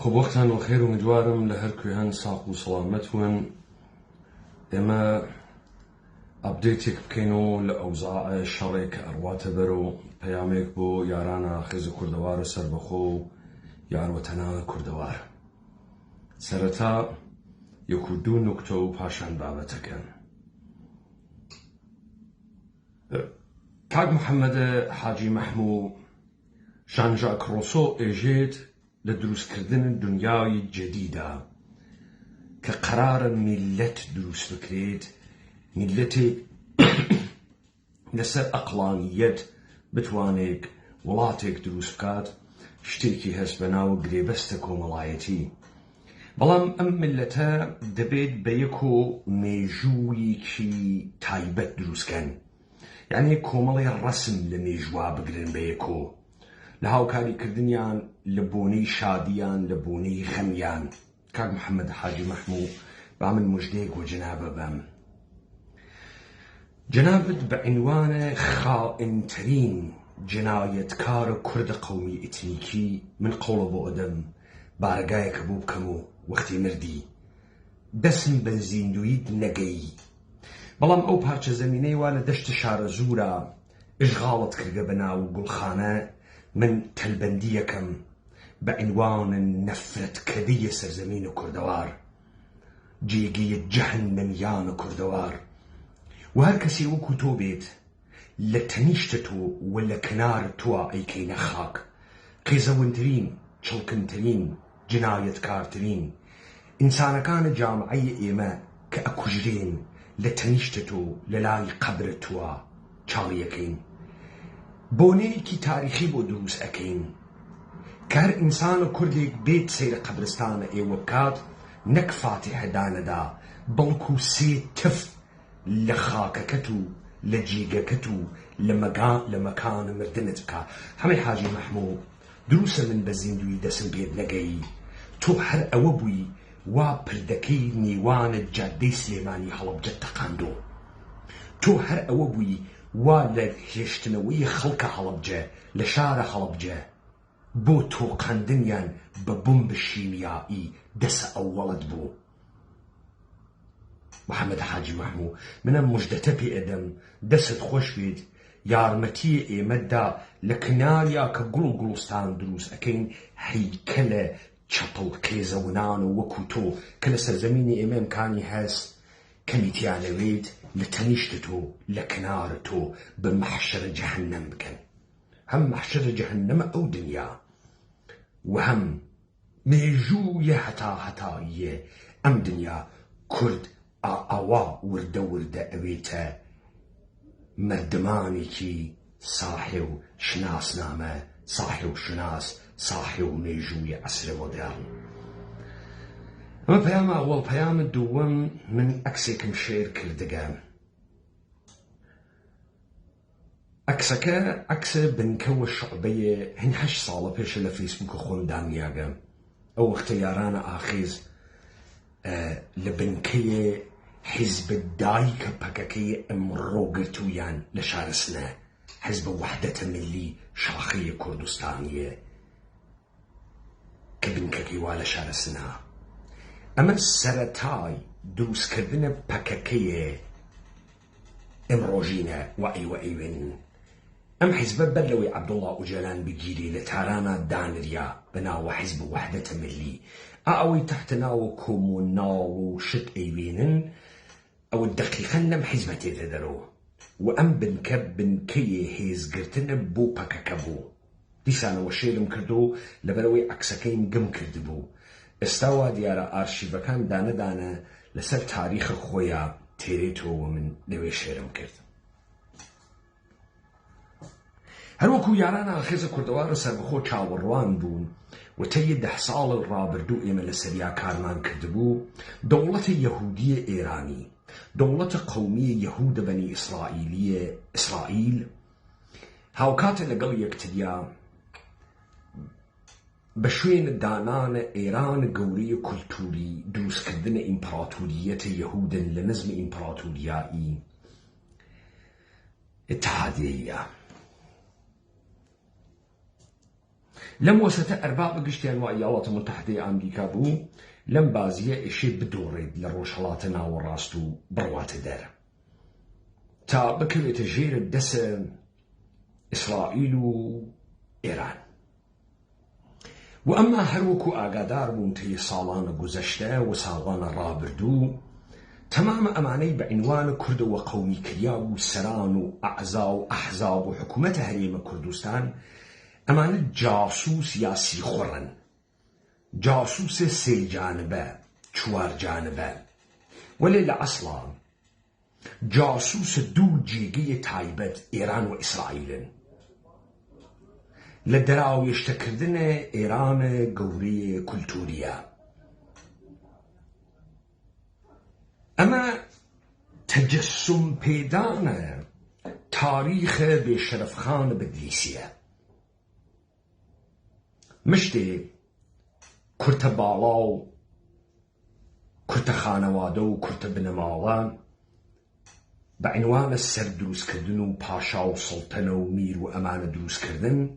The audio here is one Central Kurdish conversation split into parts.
خب وقتان وخير ومدوارم لهركوهان ساق وسلامتون اما ابديتك بكينو لأوزاع شريك أروات برو بياميك بو يارانا خيز كردوار سربخو ياروتنا كردوار سرتا يكودو نكتو باشان بابتكن كاق محمد حاجي محمو جان جاك روسو اجيت لدروس كردن دنياي جديدة كقرار ملت دروس فكريت ملتي لسر أقلانية بتوانيك ولاتيك دروس بكات شتيكي هسبناو قريبستك وملايتي بلام ملتا دبيت بيكو ميجوي كي تايبت دروس كان يعني كومالي الرسم لميجوا بقرن بيكو لهاو كاري كردنيان لبوني شاديان لبوني خميان كاك محمد حاجي محمو بعمل مجديك وجنابه بام جنابت بعنوان خائن ترين جناية كار كرد قومي اتنيكي من قول ابو ادم بارقاي كبوب كمو وقتي مردي دسم بنزين دويد نقي بلام او بارچه زميني وانا دشت شار زورا اشغالت كرقبنا وقلخانه من تلبنديكم بعنوان النفرة كدية سرزمين كردوار جيجية جهنميان كردوار وهركسي وكو توبيت لتنيشتتو ولا كنار توا اي كي نخاك قيزوانترين چلكنترين جناية كارترين انسان كان جامعي ايما كأكجرين لتنيشتتو للاي قبر توا چاليكين بونيكي تاريخي بو دروس اكين كار انسان كرديك بيت سير قبرستان اي وبكات نك فاتح داندا بلكو سي تف لخاككتو لجيجكتو لمكان مردنتك همي حاجي محمود دروس من بزيندوي دسم بيد نقاي تو هر اوبوي وابردكي نيوان الجادي سليماني حلب جد تقاندو تو هر اوبوي والد هشتنوي خلق حلبجة لشار حلبجة بو توقان دنيان ببومب الشيميائي دس أولد بو محمد حاجي محمو من المجدة بي دست خوش بيد يارمتي ايمدا لكناريا كقلو قلوستان دروس اكين هيكله چپل كيزونان وكوتو كلا سرزميني ايمام كاني هاس كميتيانويد لتنيشتتو لكنارتو بمحشر جهنم بكن هم محشر جهنم او دنيا وهم ميجوية هتا ام دنيا كرد اوا ورده اويتا مردماني كي صاحي شناس نامه صاحي وشناس صاحي وميجوية عسر ودان اما بيام اول بيام الدوام من اكسيكم شير كردقان اكسكا اكسا بنكو الشعبية هن 8 صالة بيش لفيسبوك خون دانياغا او اختيارانا اخيز لبنكية حزب الدايكا بكاكية امروغتويان لشارسنا حزب وحدة ملي شاخية كردستانية كبنكاكي والا شارسنا اما السرطاي دروس كردنا بكاكية امروجينا واي وين ام حزب بلوي عبد الله وجلان بجيلي لتارانا دانريا بناو حزب وحدة ملي اوي تحتناو كوموناو شت ايوينن او الدقيقة لم حزبتي تدرو وام بنكب بنكي هيز قرتن بو بكاكبو ديسانا وشيلم كردو لبلوي عكسكين قم كردبو استوى ديارة ارشيفكان دانا لسر تاريخ خويا تيريتو ومن لوي شيرم كرد هروكو يارانا خيز كردوار سربخو چاوروان بون وتي 10 سال الرابردو ايما لسريا كارمان كردبو دولة يهودية ايراني دولة قومية يهود بني إسرائيل هاوكات لقل يكتديا بشوين دانان إيران قوري كولتوري دروس كردن إمبراطورية يهود لنظم إمبراطوريائي اتحادية لم وسط أرباب قشتين وإيالات المتحدة أمريكا بو لم بازية إشي بدوريد لروشالاتنا وراستو بروات دار تا بكل تجير الدس إسرائيل وإيران. وأما هروكو آقادار بونتي صالان گزشته وصالان رابردو تمام أماني بعنوان كرد وقومي كرياب وسران وأعزاء وأحزاب وحكومة هريم كردستان أمان جاسوس ياسي خورن، جاسوس سي جانبه چوار جانبه وليل أصلا جاسوس دو جيجي تايبت إيران وإسرائيل لدراو يشتكردن إيران قوري كولتوريا. أما تجسم بيدان تاريخ بشرف خان بدريسية مشتي كرت بالاو كرت خانوادو كرت بنماوان بعنوان السر دروس كردن و پاشا و سلطنة و مير و أمان دروس كردن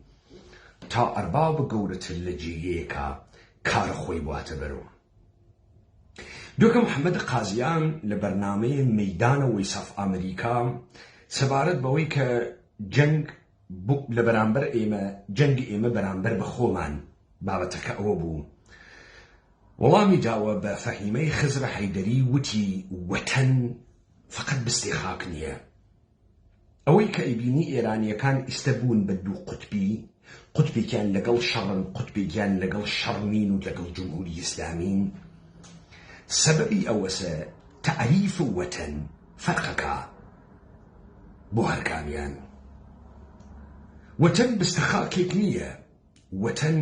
تا أرباب قورة اللجيكا كار خوي بواتبرو. دوكا محمد قازيان لبرنامج ميدان ويصف أمريكا سبارت بوي كجنگ لبرانبر إيما جنگ إيما برانبر بخومان بابتك أوبو وڵامی داوە بە فەهیمەی خزر حەیدەری وتی وەتەن فقط بستێخاک نییە. ئەوەی کە ئەیبینی ئێرانیەکان ئیستەبوون بە دوو قوتبێکیان لەگەڵ شەڕن قوتبێکیان لەگەڵ شەڕنین و لەگەڵ جمهوری ئیسلامین سەبەبی ئەوەسە تعریف وەتەن فەرقەکە بۆ هەرکامیان. وەتەن بستەخاکێک نییە، وەتەن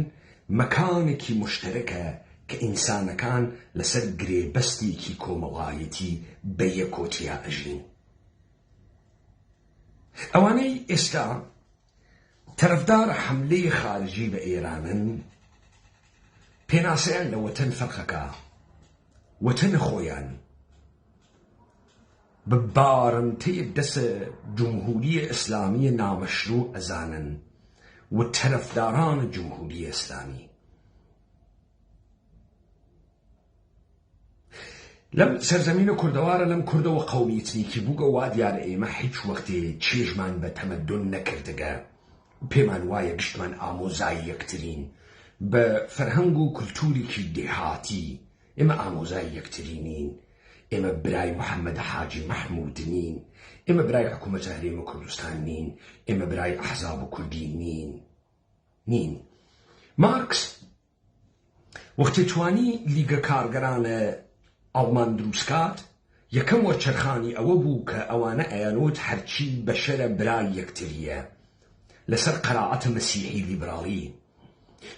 مەکانێکی مشتەرەکە کە ئینسانەکان لەسەر گرێبەستێکی کۆمەڵایەتی بە یەکۆتیا ئەژین. ئەوانەی ئێستا تەرەفدار حەملەی خارجی بە ئێرانن پێناسەیان لە وەتەن فەرقەکە. وەتەن خۆیان بە بارمتەی دەسە جمهوری ئیسلامی نامەشروع ئەزانن و تەرەفداران جمهوری ئیسلامی. لەم سەرزەمینە کوردەوارە لەم کوردەوە قەومیتنیکی بووگە وا دیارە ئێمە هیچ وەختێ چێژمان بە تەمەدون نەکردگە. پێمان وایە گشتمان ئامۆزای یەکترین بە فەرهەنگ و کولتوریکی دێهاتی. ئێمە ئامۆزای یەکترینین، ئێمە برای محەممەد حاجی مەحموود نین، ئێمە برای حکوومەتە هەرێمە کوردستان نین، ئێمە برای ئەحزاب و کوردی نین. مارکس وەختێ توانی لیگە کارگەرانە ئەڵمان دروستکات یەکەم وەرچەرخانی ئەوە بوو کە ئەوانە ئەیانوت هەرچی بەشەرە برای یەکتریە لەسەر قەناعەتە مەسیحی لیبراڵی.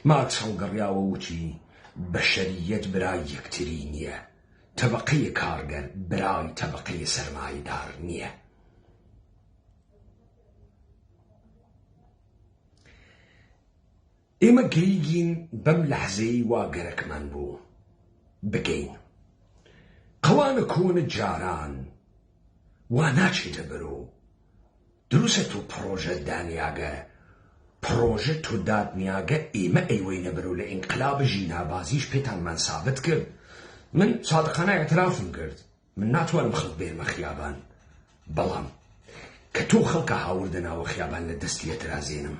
مارکس هەڵگەڕیاوە وتی بەشەریەت برای یەکتری نییە، تەبەقەی کارگەر برای تەبەقەی سەرمایەدار نییە. ئێمە گەیگین بەم لەحزەی وا گەرەکمان بوو بگەین. قەوانە کۆنە جاران وا ناچێتە بەرۆ. دروسە تۆ پرۆژە دانیاگە، پرۆژە تۆ دادنیاگە ئێمە ئەیوەینە بەرۆ. لە ئینقلابە ژینابازیش پێتانمان سابت کرد. من سادقانە ئێترافم کرد، من ناتوانم خەڵک بێمە خیابان، بەڵام کە تۆ خەڵکە هاوردە ناوە خیابان لە دەستی ئێترازێنم.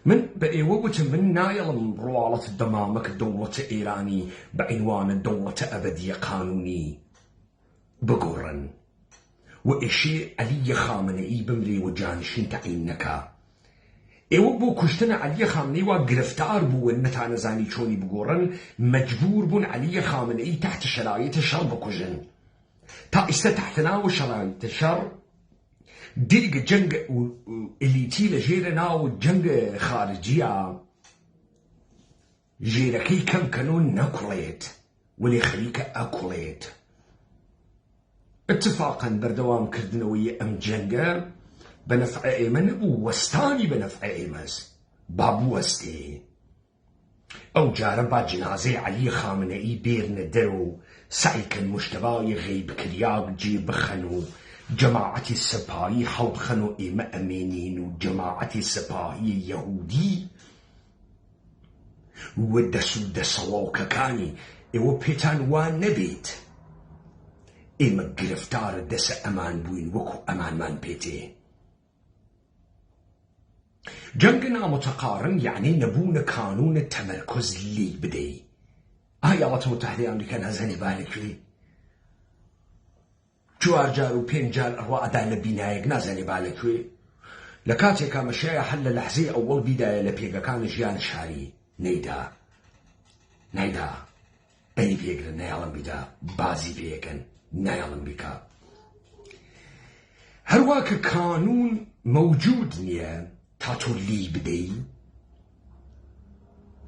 من بە ئێوە گوتم من نایەڵم ڕواڵەتە دەمامەکە دەوڵەتە ئێرانی بە عنوانە دەوڵەتە ئەبەدیە قانونی بگۆڕن و ئێشێ عەلیە خامنەئی بمرێ و جانشین تەعین نەکا. ئێوە بۆ کوشتنە عەلیە خامنەئی وا گرفتار بوون، نەتانەزانی چۆنی بگۆڕن، مەجبور بوون عەلیە خامنەئی تحت شەرایطە شەڕ بکوژن. تا ئێستا تحت ناو شەرایطە شەڕ دیگە جەنگ ئلیتی لە ژێرە ناو جەنگ خارجیە ژێرەکەی کەمکەنۆ نەکوڵێت وەلێ خەریکە ئەکوڵێت. اتفاقاً بەردەوامکردنەوەی ئەم جەنگە بە نەفعە ئێمە نەبوو، وەستانی بە نەفعە ئێمەس با بوەستێ. ئەو جارە با جنازەی عەلی خامنەئی بێرنە دەرۆ سعیکەن مشتبای غەیبکریا جێ بخەن و جەماعەتی سەپاهی هەڵبخەن و ئێمە ئەمێنین و جەماعەتی سەپاهی یەهودی و دەسوودە سەڵاوکەکانی ئێوە پێتان وان نەبێت ئێمە گرفتارە دەسە ئەمان بووین وەکو ئەمانمان پێتێ. جەنگ نامتەقارن یعنی نەبوونە کانونە تەمەرکۆز لی بدەی. ئایاڵەتە متحدەی ئەمریکا نازانێ با لەکوێ؟ 4 جار و 5 جار ئەڕوا ئەدا لە بینایەک نازانێ با لەکوێ؟ لە کاتێکا مەشایە هەر لە لەحزەی ئەوەڵ بیدایە لە پێگەکانی ژیان شاری نەیدا بەنی پێگرن نایاڵم بیدا بازی پێیەکەن نایاڵم بیکا. هەروە کە کانون مەوجود نییە تا تۆ لی بدەی،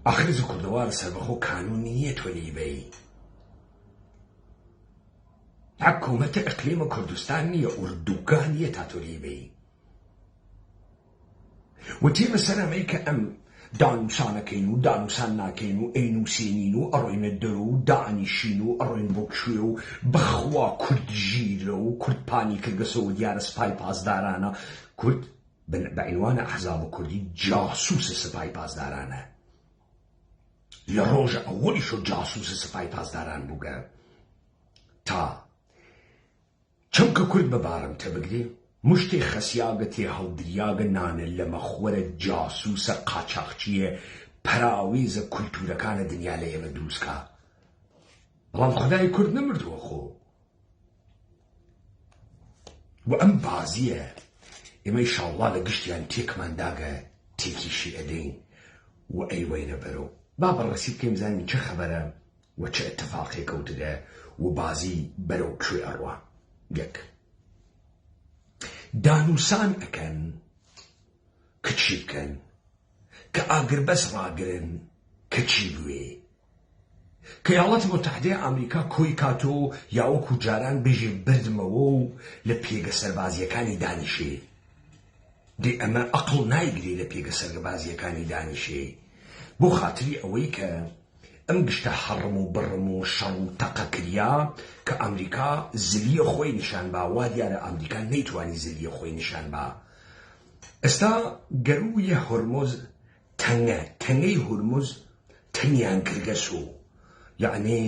ئاخرز کوردەوار سەربەخۆ کانون نییە تۆ لی بەی. حکوومەتە ئەقلیمە کوردستان نییە ئوردوگا نییە تا تۆ لی بەی. و تێمە سەر ئەمەی کە ئەم دانووسانەکەین و دانووسان ناکەین و ئەینووسێنین و ئەڕۆینە دەرۆ و دانیشین و ئەڕۆین بۆ کوێ و بەخوا کورد ژیرە و کورد پانی کردگەسەوە دیارە سپای پاسدارانە. کورد بە عنوانە ئەحزاب کوردی جاسووسە سپای پاسدارانە. لە ڕۆژە ئەوەڵیشۆ جاسووسە سپای پاسداران بووگە تا چەمکە کورد بەبارم تە بگرێ مشتێ خەسیاگە تێ هەڵدریاگە نانە لە مەخوەرە جاسووسە قاچاقچیە پەراویزە کولتورەکانە دنیا لە ئێمە دروستکە. بەڵام خودای کورد نەمردووە خۆ. و ئەم بازیە ئێمە ئینشاڵڵا لە گشتیان تێکمانداگە تێکیشی ئەدەین و ئەیوەینە بەرەو. با بەڕەسی بکەین بزانین چه خەبەرە و چه ئەتەفاقێ کەوتدە و بازی بەرەو کوێ ئەڕوا. یەک دانووسان ئەکەن کە چی بکەن، کە ئاگربەس ڕاگرن کە چی بوێ، کە یاڵەتی متحدەی ئەمریکا کۆی کاتۆ یاوەکو جاران بێژێ بردمەوە و لە پێگە سەربازیەکانی دانیشێ. دێ ئەمە ئەقڵ نایگرێ لە پێگە سەربازیەکانی دانیشێ بۆ خاتری ئەوەی کە ئەم گشتە هەڕم و بڕم و شەڕ و تەقە کریا کە ئەمریکا زلیە خۆی نیشان با. وا دیارە ئەمریکا نەیتوانی زلیە خۆی نیشان با. ئێستا گەرویە هورموز تەنگەی هورموز تەنیان کردگەسۆ، یعنی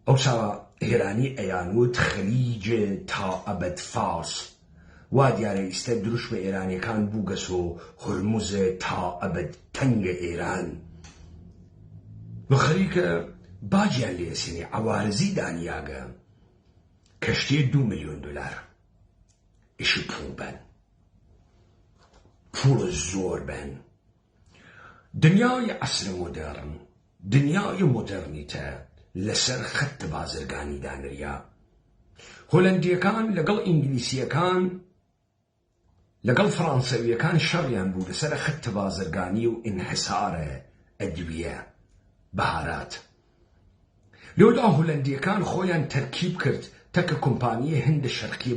ئەوسا ئێرانی ئەیانوت خەلیجە تا ئەبەد فارس. وا دیارە ئیستە دروش بە ئێرانیەکان بووگەسۆ هورموزە تا ئەبەد تەنگە ئێران. بە خەریکە باجیان لێسێنێ عەوارزی دانیاگە کەشتێ $2 ملیۆن ئیشی پوڵ بەن، پوڵە زۆر بەن. دنیای عەسرە مۆدێڕن، دنیای مۆدێڕنیتە لەسەر خەتە بازرگانی دانریا. هۆلەندیەکان لەگەڵ ئینگلیسیەکان لەگەڵ فەڕەنسەویەکان شەڕیان بوو لەسەر خەتە بازرگانی و ئینحسارە ئەدویە بەهارات. لەوەدا هۆلەندیەکان خۆیان تەرکیب کرد تەکە کۆمپانیە هێندە شەرقیە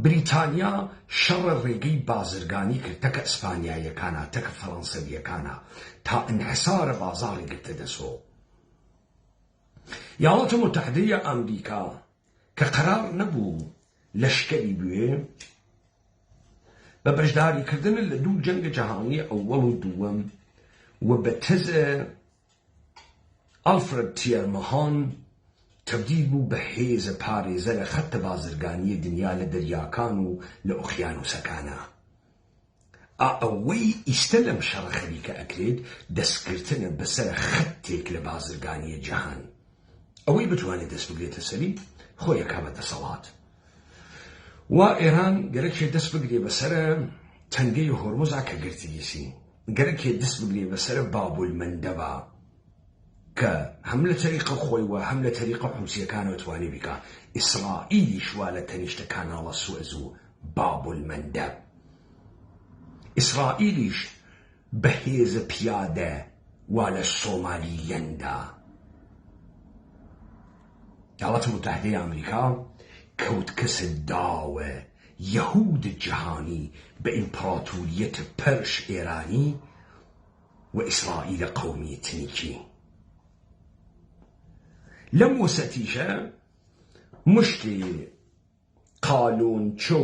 بریتانیا شەڕە ڕێگەی بازرگانی کرد تەکە ئیسپانیایەکانە تەکە فەڕەنسەویەکانە تا ئینحسارە بازاڕی گرتە دەسۆ. یاڵەتە متحدەیە ئەمریکا کە قەرار نەبوو لەشکەری بوێ بە بەشداریکردنە لە 2 جەنگە جەهانی ئەووەڵ و دووەم و بە تەزە ئەلفرەد تیەرمەهان تەبدیل بوو بە هێزە پارێزە لە خەتە بازرگانی دنیا لە دەریاکان و لە ئۆقیانوسەکانە. ئەوەی ئیستە لەم شەڕە خەریکە ئەکرێت دەستگرتنە بەسەر خەتێک لە بازرگانی جەهان. ئەوەی بتوانێت دەست بگرێتە سەری خۆی ئەکا بە دەسەڵات. وا ئێران گەرەکێ دەست بگرێ بەسەرە تەنگەی هۆرموزا کە گرتگیسی، گەرەکێ دەست بگرێ بەسەرە بابولمەندەبە کە هەم لە تەریقە خۆی و هەم لە تەریقە حوسیەکانەوە توانی بیکە. ئیسرائیلیش وا لە تەنیشتە کاناڵە سوئەز و بابولمەندەب. ئیسرائیلیش بە هێزە پیادە وا لە سۆمالیلەندا. یاڵەتە متحدەی ئەمریکا کەوت کەسە داوە یەهود جەهانی بە ئیمپراتوریەتە پەرش ئێرانی و ئیسرائیلە قەومی تنیکی. لەم وەسەتیشە مشتی قالون چو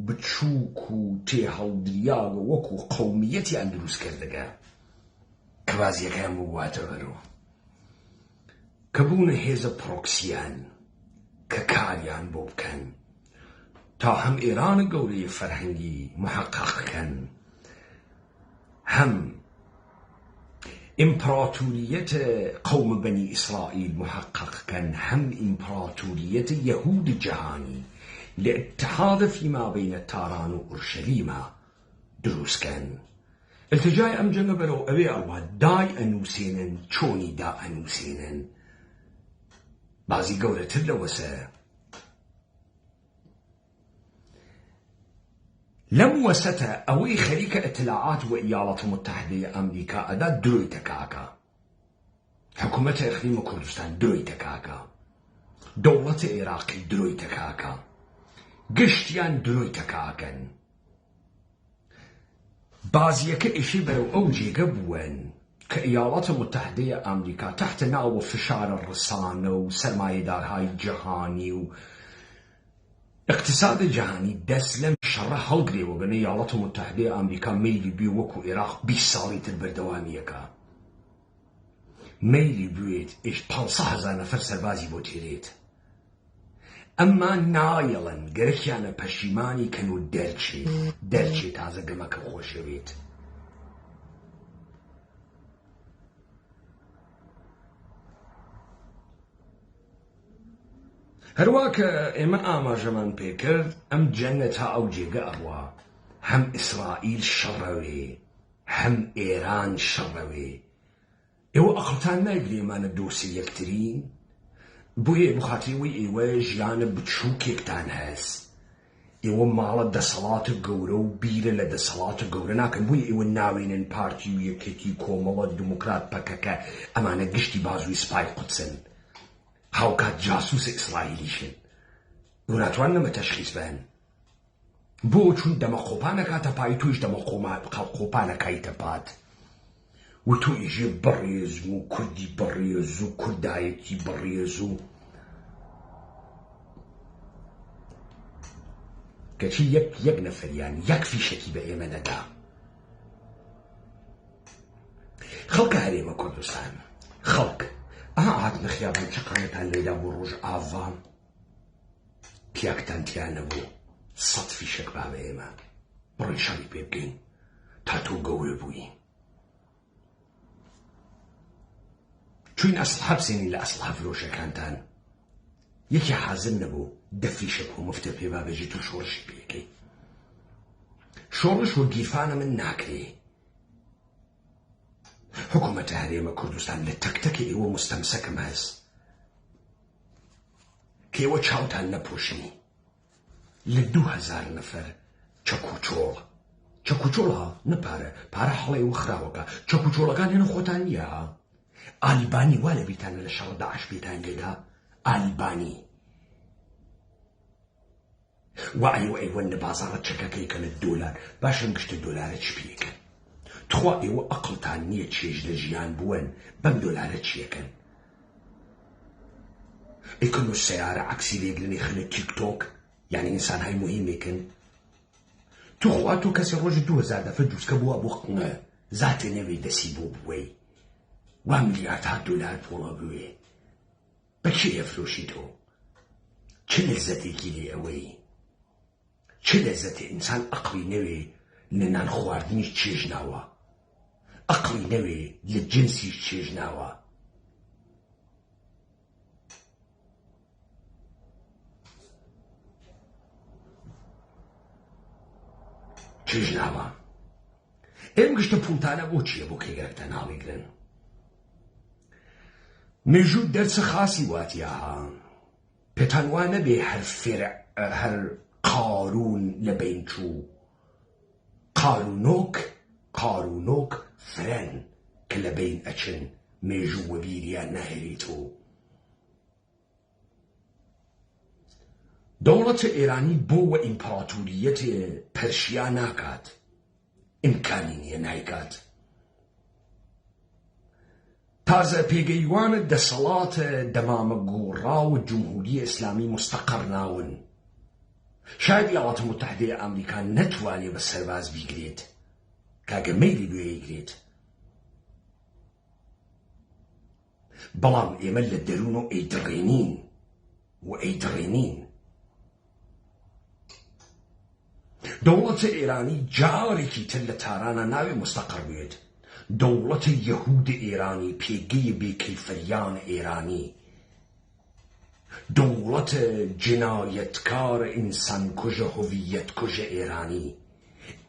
بچوک و تێ هەڵدریا و وەکو قەومیەتیان دروست کردەگە کە بازیەکەیان بواتە بەرەوە کە بوونە هێزە پرۆکسیان کە کاریان بۆ بکەن تا هەم ئێرانە گەورەی فەرهەنگی محققکەن هەم ئیمپراتوریەتە قەومە بەنی ئیسرائیل محققکەن هەم ئیمپراتوریەتە یەهود جەهانی لاتحاد فيما بين تاران وأورشليم دروسكن التجاي أم جنة برو أبي أروا داي أنوسينن چوني دا أنوسينن بعضي قولة تلوسة لم وسته أوي خليك اطلاعات وإيالات متحدة أمريكا أدا دروي تكاكا حكومة إقليم كردستان دروي تكاكا دولة عراق دروي تكاكا گشتیان دروی تەکاکەن بازیەکە ئیشی بەرەو ئەو جێگە بوون کە ئیالاتە متحدەیە ئەمریکا تحت ناوە فشارە ڕسانە و سەرمایەدارهای جەهانی و اقتصاد جەهانی دەست لەم شەڕە هەڵگرێەوە بەنە ئیالاتە متحدەیە ئەمریکا مەیلی بێ وەکو عێراق 20 ساڵی تر بەردەوامیەکە مەیلی بوێت ئیش 500,000 نەفەر سەربازی بۆ تێرێت ئەمما نایەڵن گەرەکیانە پەشیمانی کەن و دەرچێ تازە گەمەکە خۆشەوێت هەروە کە ئێمە ئاماژەمان پێکرد ئەم جەنەتە ئەو جێگە ئەڕوا هەم ئیسرائیل شەڕەوێ هەم ئێران شەڕەوێ ئێوە ئەقڵتان نایگرێمانە دۆسی یەکترین بۆیە بخاتیەوەی ئێوە ژیانە بچووکێکتان هەست ئێوە ماڵە دەسەڵاتە گەورە و بیرە لە دەسەڵاتە گەورە ناکەن بۆیە ئێوە ناوێنن پارتی و یەکێتی کۆمەڵە دموکرات پەکەکە ئەمانە گشتی بازووی سپای قودسن هاوکات جاسووسە ئیسرائیلیشن ئێوە ناتوان نەمە تەشخیص بەن بۆ چون دەمەخۆپانەکاتە پای توش دەمەخۆپانەکایتە پات و تۆ ئیژێ بەڕێز و کوردی بەڕێز و کوردایەتی بەڕێز و کەچی یەک نەفەریان یەک فیشەکی بە ئێمە نەدا خەڵکە هەرێمە کوردستان خەڵک هاتنە خیابان چقانەتان لێدا بۆ ڕۆژ ئاڤام پیاکتان تیا نەبوو 100 فیشەک با بە ئێمە بڕێشانی پێ بگەین تا تۆ گەورە بووی چون ئەسلحە بسێنین لە ئەسلحە فرۆشەکانتان یەکی حازر نەبوو دەفیشەک و مفتە پێ بابێژی تو شۆڕشی پێکەی شۆڕش و گیرفانە من ناکرێ حکوومەتە هەرێمە کوردستان لە تەکتەکە ئێوە مستەمسەکەم هەست کە ئێوە چاوتان نەپۆشنی لە 2000 نەفەر چەکوچۆڵە نەپارە پارە هەڵێ و خراوەکە چەکوچۆڵەکان هێنە خۆتان نییە ئالیبانی وا لە بیرتانە لە شەڕ داعش پێتان لێدا ئالیبانی وا ئەیوەن لە بازاڕە چەکەکەی کە لە دۆلار باشم گشتە دۆلارە چ پێکەن تخوا ئێوە ئەقڵتان نییە چێژ لە ژیان بوون بەم دۆلارە چیەکەن ئەیکن و سەیارە عەکسی لێگرنی خلە تیکتۆک یعنی ئینسانهای مهمێکن توخوا تۆ کەسی ڕۆژی 2000 دەفە جووسکە بووە بۆ قنە زاتێ نەوێ دەسی بۆ بووەی وا ملیاردها دۆلار پۆڵە بوێ بەچی ئەفرۆشی تۆ چ لەزەتێکی لێ ئەوەی چ لەزەتێ ئینسان ئەقڵی نەوێ لە نان خواردنیش چێژ ناوە ئەقڵی نەوێ لە جنسیش چێژ ناوە چێژ ناوە ئێم گشتە پوڵتانە بۆ چییە بۆ کێگەرەکتان هەڵیگرن مێژوو دەرسە خاسی واتیاها پێتان وا نەبێ هەر قارون لە بین چوو قارونۆک فرەن کە لە بین ئەچن مێژوو وەبیریان نەهێریتۆ دەوڵەتە ئێرانی بۆ وە ئیمپراتوریەتێ پەرشیا ناکات ئیمکانی نییە نایکات تازە پێگەیوانە دەسەڵاتە دەمامە گۆڕا و جمهوری ئیسلامی مستەقەڕ ناون شاید وڵاتە متحدەی ئەمریکا نەتوانێت بە سەرباز بیگرێت کاگە مەیلی لێ یگرێت، بەڵام ئێمە لە دەروون و ئەیدڕێنین. دەوڵەتە ئێرانی جارێکی تر لە تارانە ناوێ مستەقر بێت. دەوڵەتە یەهود ئێرانی، پێگەی بێکەیفەریان ئێرانی، دەوڵەتە جنایەتکار ئینسان کوژە هویەت کوژە ئێرانی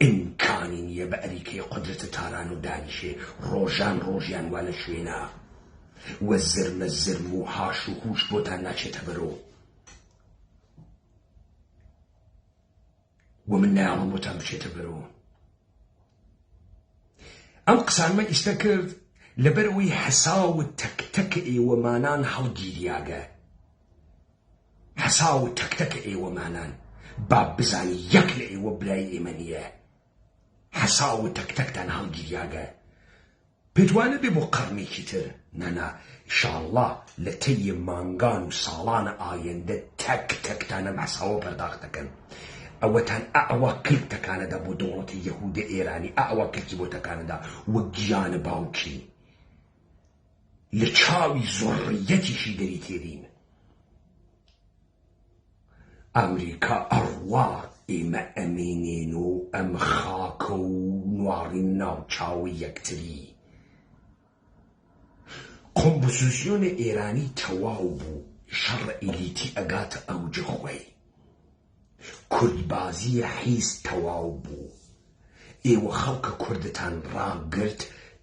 ئیمکانی نییە بە ئەریکەی قودرەتە تاران و دانیشێ ڕۆژیان وا لە شوێنە وە زرمە زرم و هاش و هوش بۆتان ناچێتە بەرۆ. و من نایاڵم بۆتان بچێتە بەرۆ. ئەم قسانمە ئیستا کرد لەبەرەوەی حەساو تەکتەکە ئێوەمانان هەڵگیریاگە. حەساو تەکتەکە ئێوەمانان با بزانی یەک لە ئێوە برای ئێمە نییە. حەساو تەکتەکتان هەڵگیریاگە. پێتوانە بێ بۆ قەرنێکی تر نەنا ئینشاڵڵا لە تەیە مانگان و ساڵانە ئایەندە تەکتەکتانە مەحساوە پەرداخ دەکەن. ئەوەتان ئەوە کلتەکانەدا بۆ دەوڵەتی یەهودە ئێرانی، ئەوە کلتی بۆ تەکانەدا وە گیانە باوکی لە چاوی زۆڕیەتیشی دەری تێرین. ئەمریکا ئەڕوا ئێمە ئەمێنێن و ئەم خاکە و نوارین ناوچاوی یەکتری. کۆمپۆزیسیۆنە ئێرانی تەواو بوو، شەڕە ئیلیتی ئەگاتە ئەوجە خۆی، کوردبازیە حیز تەواو بوو. ئێوە خەڵکە کوردتان ڕاگرت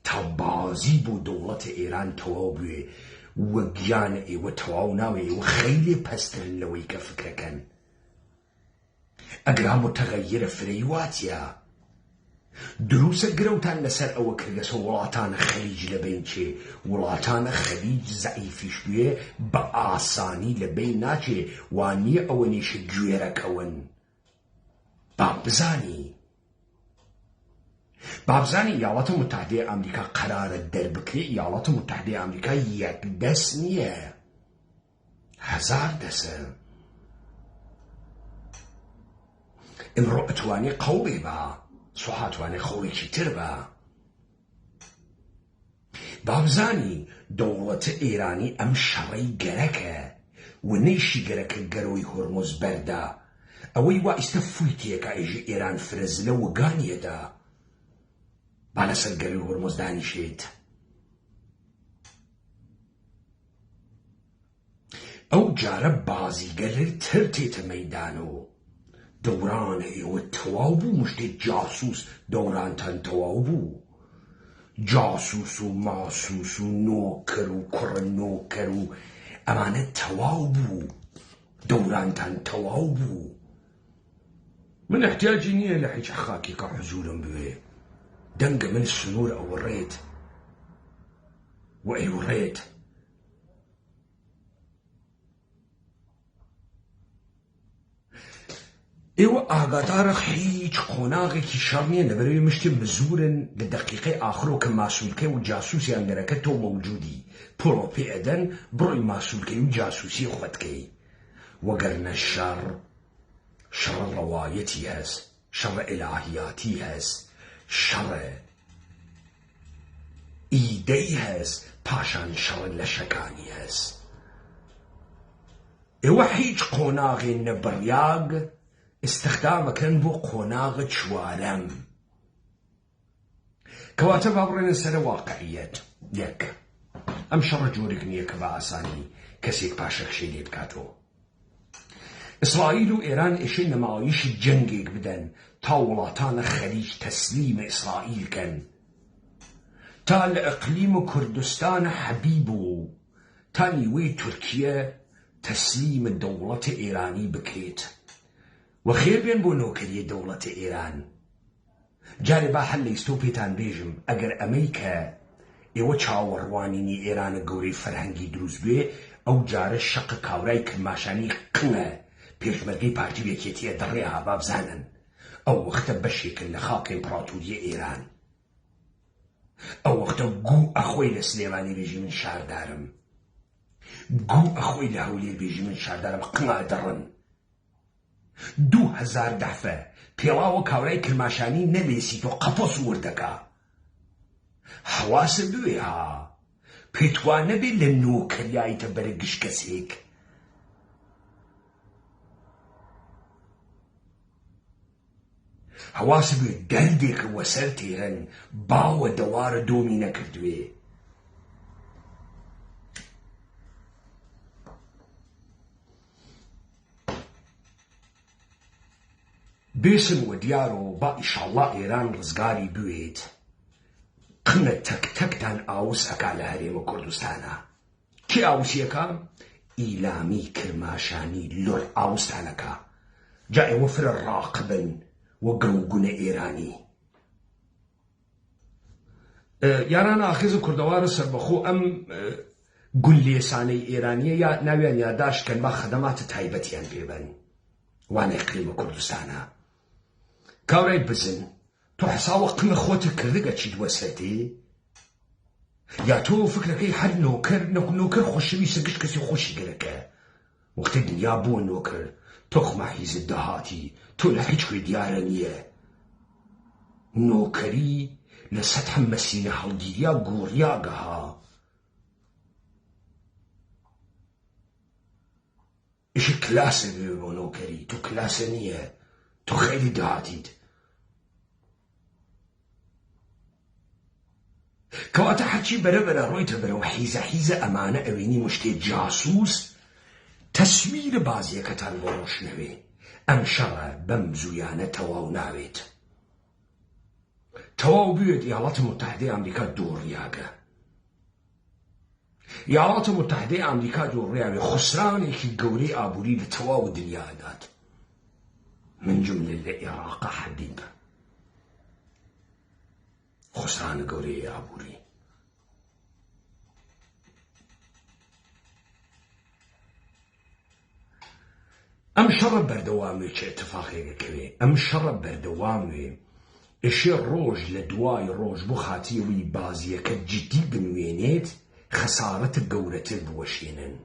تا بازی بۆ دەوڵەتە ئێران تەواو بوێ وە گیانە ئێوە تەواو ناوێ. ئێوە خەیلێ پەسترن لەوەی کە فکرەکەن. ئەگەر هەموو تەغەیرە فرەی واتیە دروسە گرەوتان لەسەر ئەوە کردەسە وڵاتانە خەلیج لەبین چێ. وڵاتانە خەلیج زەعیفیش بوێ بە ئاسانی لەبین ناچێ، وانیە ئەوە نیشە گوێرەکەون. بابزانی یاڵەتە متحدەی ئەمریکا قەرارە دەربکرێ. یاڵەتە متحدەی ئەمریکا یەک دەست نییە، هەزار دەسە. ئەمڕۆ ئەتوانێ قەوڵێ بە سوحاتوانێ خەوڵێکی تر بە. بابزانی دەوڵەتە ئێرانی ئەم شەڕەی گەرەکە و نەیشی گەرەکە گەرەوەی هۆرمۆز بەردا. ئەوەی وا ئیستا فوی تێکە ئێژی ئێران فرەزلە و گانیەدا با لەسەر گەرەی هۆرمۆز دانیشێت. ئەو جارە بازیگەری تر تێتە مەیدان و دەورانە ئێوە تەواو بوو. مشتێک جاسوس دەورانتان تەواو بوو. جاسوس و ماسوس و نۆکەر و کوڕە نۆکەر و ئەمانە تەواو بوو. دەورانتان تەواو بوو. من احتیاجی نییە لە هیچ خاکێکە حزورم بوێ. دەنگە من سنوور ئەوڕێت و ئەیوڕێت. ئێوە ئاگادارە هیچ قۆناغێکی شەڕ نییە لەبەرەوەی مشتێ بزورن لە دەقیقەی ئاخرۆ کە ماسوولکەی و جاسووسیان گەرەکە تۆ مەوجودی پڕۆ پێ ئەدەن بڕۆی ماسوولکەی و جاسووسی خۆتکەی. وەگەرنە شەڕ ڕەوایەتی هەست، شەڕە ئیلاهیاتی هەست، شەڕە ئیدەی هەست، پاشان شەڕە لەشەکانی هەست. ئێوە هیچ قۆناغێ نەبڕیاگ استخدامەکەن بۆ قۆناغە چوارەم. کەواتە با بڕێنە سەرە واقعیەت. یەک، ئەم شەڕە جۆرێک نییە کە بە ئاسانی کەسێک پاشەخشەی لێ بکاتەوە. ئیسرائیل و ئێران ئێشەی نەمایشی جەنگێک بدەن تا وڵاتانە خەلیج تەسلیمە ئیسرائیل کەن، تا لە ئەقلیم و کوردستانە حەبیب و تا نیوەی تورکیە تەسلیمە دەوڵەتە ئێرانی بکرێت. و خێربێن بۆ نۆکەریە دەوڵەتە ئێران. جارێ با هەر لە ئیستۆ پێتان بێژم ئەگەر ئەمەی کە ئێوە چاوەڕوانینی ئێرانە گەورەی فەرهەنگی دروست بێ، ئەو جارە شەقە کاورای کرماشانی قنە پێشمەرگەی پارتی یەکێتیە دەڕێها با بزانن ئەو وەختە بەشێکن لە خاڵقی ئیمپراتۆریە ئێران. ئەو وەختە گوو ئەخۆی لە سلێمانی بێژی من شاردارم، گوو ئەخۆی لە هەولێر بێژی من شاردارم، قنە دەڕن. 2000 دەفە پێڵاوە کاورای کرماشانی نەلێسیتۆ قەپۆس وردەکە. حەواسە بوێ ها پێتوان نەبێت لە نۆکەریایتە بەرە گشت کەسێک. حەواسە بوێ دەردێکە وەسەر تێرەن باوە دەوارە دۆمی نەکردوێ. بێسن وە دیارۆ با ئیشەڵڵا ئێران ڕزگاری بوێت. قنە تەک تەکتان ئاوس ئەکا لە هەرێمە کوردستانە. کێ ئاوسیەکە؟ ئیلامی کرماشانی لۆر ئاوستانەکە. جا ئێوە فرە ڕاقبن وە گەوگونە ئێرانی. یارانە ئاخێزە کوردەوارە سەربەخۆ ئەم گونلێسانەی ئێرانیە یا ناویان یاداشکەن با خەدەماتە تایبەتیان پێبەن. وانەی قیمە کوردستانە. کاورای بزن تۆ حساوە قمە خۆتە کردگە چیت وەسەتی؟ یا تۆ فکرەکەی هەر نۆکەر خۆشەویستە گشت کەسی خۆشی گەرەکە. وەختە دنیا بووە نۆکەر تۆخمە حیزت دەهاتی تۆ لە هیچ کوێ دیارە نییە. نۆکەری لە سەدحە مەسینە هەڵگیریا گۆڕیاگەها. ئیشی کلاسە بێ بۆ نۆکەری تۆ کلاسە نییە تۆ خەیلی دەهاتیت. کەواتە هەرچی بەرەبەرە ڕۆیتە بەرەوە حیزە ئەمانە ئەوێنی مشتێ جاسووس تەسویرە بازیەکەتان بۆ ڕۆشنەوێ. ئەم شەڕە بەم زوویانە تەواو ناوێت. تەواو بوێت ئیاڵاتە متحدەی ئەمریکا دۆڕیاگە. ئیاڵاتە متحدەی ئەمریکا دۆڕیاوێ خسرانێکی گەورەی ئابووری لە تەواو دنیادات. من جملە لە عێراقا حەدید بە خسرانە گەورەی ئابووری. ئەم شەڕە بەردەوامێ چه ئەتفاقێکەکەوێ. ئەم شەڕە بەردەوامێ ئێشێ ڕۆژ لە دوای ڕۆژ بۆ خاتیەوەی بازیەکە جدی بنوێنێت خەسارەتە گەورەتر بوەشێنن.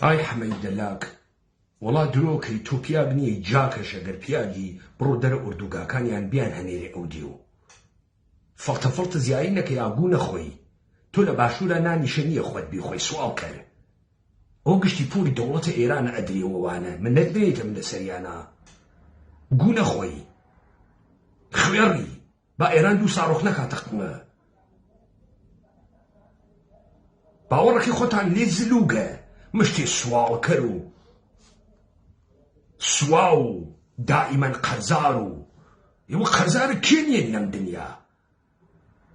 ئای حەمەی دەلاک وەڵا درۆکەی تۆ پیاگ نییە جاکەش ئەگەر پیاگی بڕۆ دەرە ئوردوگاکانیان بیان هەنێرێ ئەو دیو. فەڵتە زیایی نەکە یاگوو نەخۆی. تۆ لە باشوورە نانیشە نییە خۆت بیخۆی سوال کرد. ئەو گشتی پوری دەوڵەتە ئێرانە ئەدرێوەوانە من نەتبێتم لە سەریانە. گوو نەخۆی خوێڕی با ئێران دوو ساڕۆخ نەکاتە قمە. باوەڕەکەی خۆتان لێ زلووگە مشتێ سواڵکەر و سوا و دائیمەن قەرزار و ئێوە قەرزارە کێ نیە لەم دنیا؟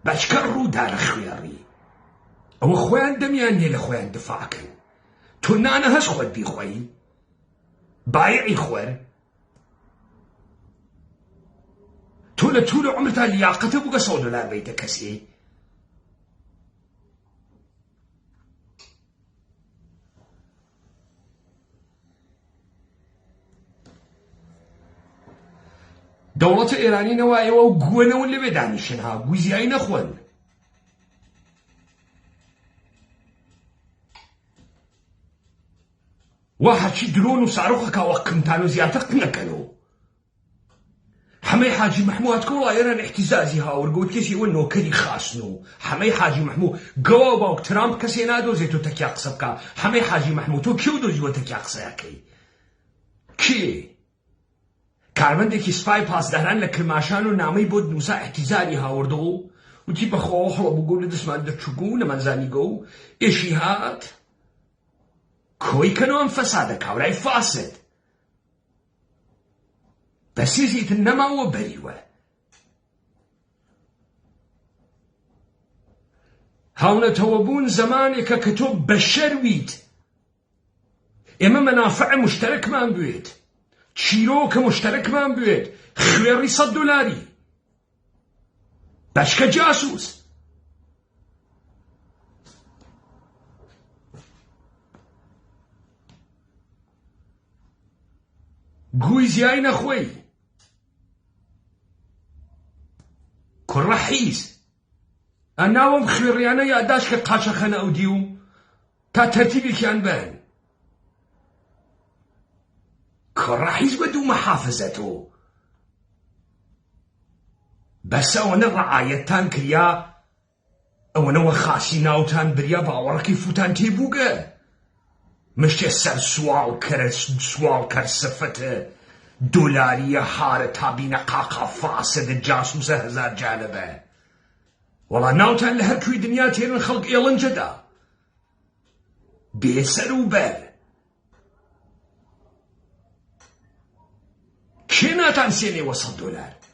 بەچکە ڕوودا لە خوێڕی ئەوە خۆیان دەمیان نیە لە خۆیان دفاعکەن. تۆ نانە هەست خۆت بیخۆی بایعی خوەر. تۆ لە توورە عومرتا لیاقەتە بووگە $100 بیتە کەسێ. دەوڵەتە ئێرانی نەوایەوە و گوێنەون لەوێ دانیشنها گوزیایی نەخۆن. وا هەرچی درۆن و سارۆخەکەوە قمتان و زیاتر قنەکەنەوە. حەمەی حاجی مەحموود کە وڵا ئێران احتیزازی هاوەرگەوت کەسی ئەوە نۆکەری خاسن و حەمەی حاجی مەحموود گەوا و باوک ترامپ کەسێ نادۆزێت و تەکیا قسە بکە. حەمەی حاجی مەحموود تۆ کێو دۆزیوە تەکیا قسەیەکەی؟ کێ؟ کارمەندێکی سپای پاسداران لە کرماشان و نامەی بۆ نووسا احتیزاری هاوردەوە و وتی بەخۆ هەڵە بگۆ لە دەستمان دەرچووگە و نەمانزانیگە و ئێشی هات کۆی کەنەوە ئەم فەسادە کاورای فاسد. بەسێزیتر نەماوە بەریوە. هاونەتەوە بوون زەمانێکە کە تۆ بەشەرویت. ئێمە مەنافع مشتەرەکمان بوێت. چیرۆکە مشتەرەکمان بوێت. خوێڕی $100 بەچکە جاسووس. گووی زیای نەخۆی. کوڕە حیز ئەناوەم خوێڕیانە یادداش کە قاچەخەنە ئەو دی و تا تەرتیبێکیان بن کوڕە حیز بە دوو مەحافزەتۆ بەس ئەوەنە ڕەعایەتتان کریا ئەوەنەوە خاسی ناوتان بریا باوەڕەکەی فوتان تێبووگە مشتێ سەر سوال کەر سفتە دۆلاریە هارە تابینە قاقا فاسدە جاسوسە هەزار جانەبە وەڵا ناوتان لە هەر کوێی دنیا تێرن خەڵک ئێڵنجەدا بێسەر و بەر کێ ناتان سێنێوە $100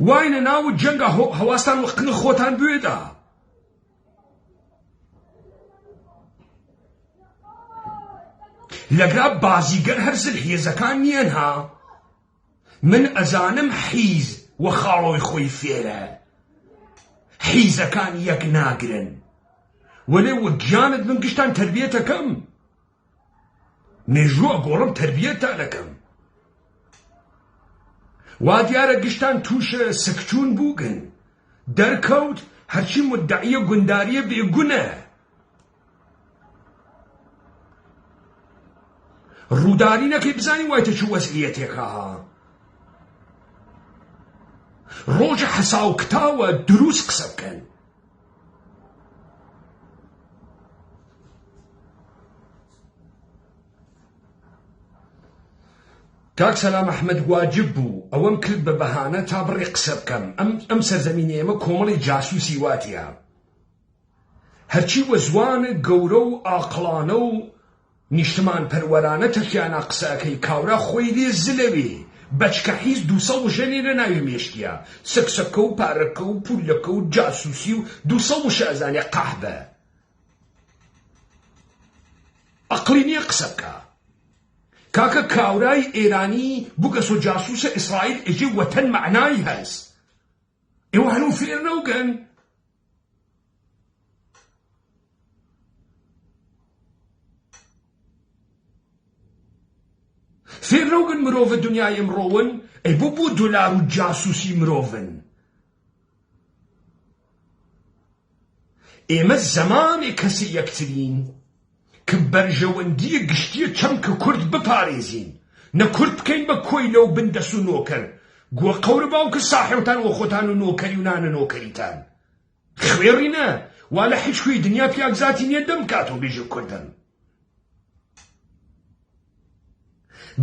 واینە ناوت جەنگە هەواستان وەقنە خۆتان بوێدا لەگرا بازیگەر هەر زلحێزەکان نیەن ها من ئەزانم حیز وە خاڵۆی خۆی فێرە حیزەکان یەک ناگرن وەلێ وە گیانت من گشتان تەربیەتەکەم مێژووە گۆڕم تەربیەتتا دەکەم وا دیارە گشتان تووشە سکچوون بووگن دەرکەوت هەرچی مدعیە گونداریە بێگونە ڕووداری نەکەی بزانی وایتە چ وەزعیەتێکە ڕۆژە حەساو کتاوە دروست قسە بکەن کاک سەلام ئەحمەد واجب بوو ئەوەم کرد بە بەهانە تا بڕێ قسە بکەم ئەم سەرزەمینە ئێمە کۆمەڵی جاسووسی واتیە هەرچی وە زوانە گەورە و ئاقڵانە و نیشتمان پەروەرانە تەکیانە قسەکەی کاورا خۆی لێ زلەوێ بەچکە حیز 200 ژەنێرە ناوی مێشتیە سەکسەکە و پارەکە و پولەکە و جاسووسی و 200 شازانێ قەحبە ئەقلی نییە قسە بکە کاکە کاورای ئێرانی بووگەسۆ جاسووسە ئیسرائیل ئەجێ وەتەن معنای هەست ئێوە هەنوو فێر نەوگەن فێر نەوگن مرۆڤە دنیای ئەمڕۆون ئەی بۆ دۆلار و جاسووسی مرۆڤن ئێمە زەمانێ کەسی یەکترین کە بەرژەوەندیە گشتیە چەمکە کورد بپارێزین نە کورد بکەین بە کۆی لەو بندەس و نۆکەر گوە قەورە باوکە ساحێوتان وە خۆتان و نۆکەری و نانە نۆکەریتان خوێڕینە وا لە هیچ کوێی دنیا پیاگزاتی نییە دەم کاتەوە بێژە کوردن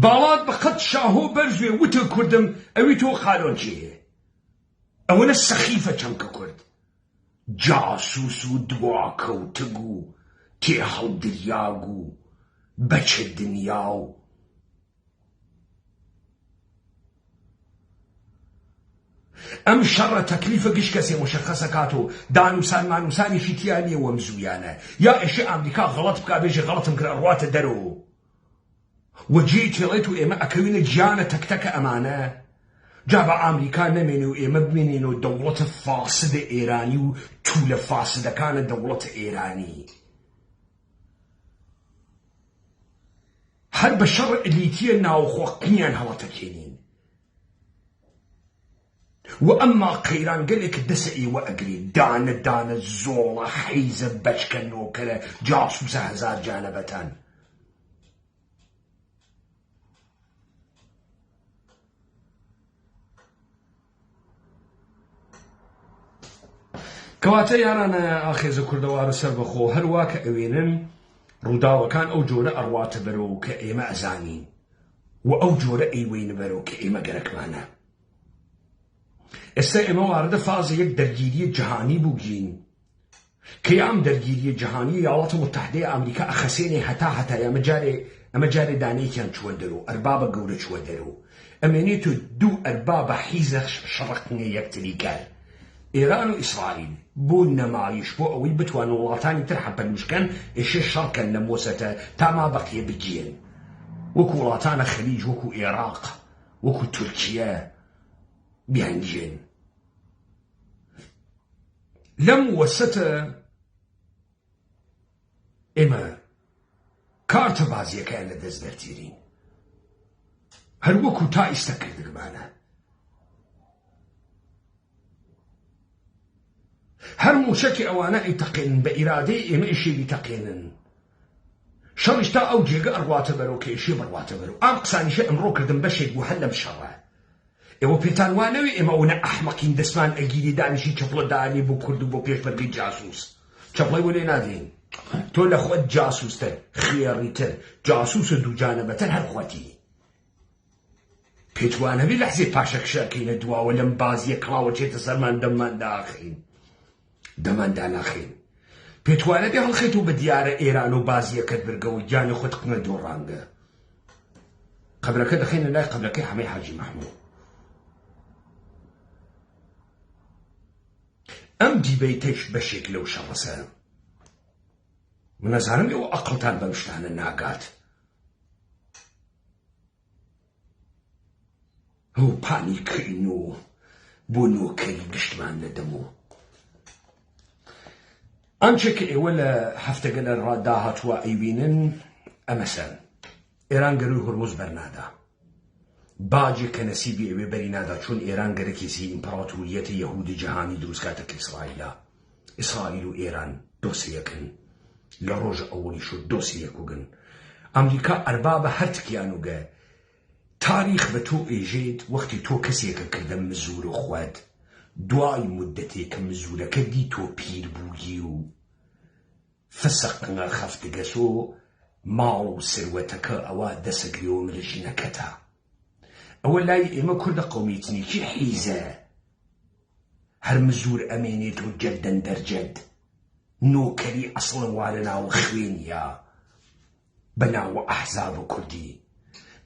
باڵات بە قەت شاهۆ بەرزوێ وتە کوردم ئەوی تۆ خالۆنجێ ئەوەنە سەخیفە چەمکە کورد جاسووس و دواکەوتگ و تێ هەڵدریاگ و بەچە دنیا و ئەم شەڕە تەکلیفە گشت کەسێ مشەخەسە کاتۆ دانووسان مانووسانیشی تیا نییە وەم زوویانە یا ئێشێ ئەمریکا غەڵەت بکا بێژێ غەڵەتم کرا ڕواتە دەرەوە وەجێی تێڵێت و ئێمە ئەکەوینە گیانە تەکتەکە ئەمانە جا بە ئامریکا نەمێنێ و ئێمە بمێنێنەوە دەوڵەتە فاسدە ئێرانی و توولە فاسدەکانە دەوڵەتە ئێرانی هەر بە شەڕ ئەلیتیە ناوخۆقینیان هەڵەتەکێنین و ئەمما قەیران گەلێک دەسە ئێوە ئەگرێت دانە دانە زۆڵە حەیزە بەچکە نۆکەرە جاسووسە هەزار جانەبەتان کەواتە یارانە ئاخێزە کوردەوارە سەر بەخۆ هەروە کە ئەوێنن ڕووداوەکان ئەو جۆرە ئەڕواتە بەرەوە کە ئێمە ئەزانین و ئەو جۆرە ئەیوەینە بەرەوە کە ئێمە گەرەکمانە ئێستا ئێمە واردە فازە یەک دەرگیریە جەهانی بووگین کە ئەم دەرگیریە جەهانی وڵاتە متحدەی ئەمریکا ئەخەسێنێ هەتا ئەمە جارێ دانەیەکیان چووە دەرەوە ئەربابە گەورە چووە دەرەوە ئەمێنێتۆ دوو ئەربابە حیزە شەڕقنێ یەکتری کار ئێران و ئیسرائیل بۆ نەمایش بۆ ئەوەی بتوان وڵاتانی تر حەپەنوشکەن ئێشێ شەڕکەن لە مۆسەتە تا ما بەقیە بگیرن وەکو وڵاتانە خەلیج وەکو عێراق وەکو تورکیە بیانگێن لەم وەسەتە ئێمە کارتە بازیەکەیان لە دەست دەرتێرین هەر وەکو تا ئیستەکردمانە هەر موشەکی ئەوانە ئیتەقێنن بە ئیرادەی ئێمە ئیشێوی تەقێنن شەڕیش تا ئەو جێگە ئەڕواتە بەرەو کە ئیشێ بڕواتە بەرەو ئام قسانیشە ئەمڕۆ کردم بەشێک بوو هەر لەم شەڕە ئێوە پێتان وانەوێ ئێمە ئەوەنە ئەحمەقین دەسمان ئەگیری دانیشی چەپڵە دانی بۆ کورد و بۆ پێشمەرگەی جاسووس چەپڵەی وەلێ نادێن تۆ لە خۆت جاسووستر خێڕیتر جاسووسە دووجانەبەتەر هەر خۆتی پێتوانەبێ لەحزێ پاشەکشەکەینە دواوە لەم بازیە کڵاوە چێتە سەرمان دەماندا ناخین پێتوانەبێ هەڵخێت و بە دیارە ئێران و بازیەکەت برگەوە گیانی خۆت قنە دۆڕانگە قەبرەکە دەخێنە لای قەبرەکەی حەمەی حاجی مەحموود ئەم دیبەیتەش بەشێک لەو شەڕەسە منەزانم ئێوە ئەقڵتان بەم شتانە ناگات ئەو پانیکردن و بۆ نۆکەری گشتمان نەدەمەوە ئەمچێ کە ئێوە لە هەفتەگە لە ڕاداهاتووە ئەیبینن ئەمەسەن ئێران گەروی هورموز بەرنادا باجێک کە نەسیبی ئێوێ بەری نادا چون ئێران گەرەکێسی ئیمپراتوریەتە یەهودی جەهانی دروستکاتە کە ئیسرائیل و ئێران دۆسیەکن لە ڕۆژە ئەوەلیش و دۆسیەکوگن ئەمریکا ئەربابە هەر تکیانوگە تاریخ بە تۆ ئێژێت وەختی تۆ کەسێکە کردە مزور و خوەد دوای مدەتێک کە مزورەکە دی تۆ پیر بووگی و فسقنە خەفتگەسۆ ماڵ و سروەتەکە ئەوە دەسەگریەوە ملژینەکەتە ئەوە لای ئێمە کوردە قەومیتنیکی حیزە هەر مزور ئەمێنێت و جەدەن دەرجەد نۆکەری ئەسڵە وارە ناوە خوێنیە بە ناوە ئەحزاب و کوردی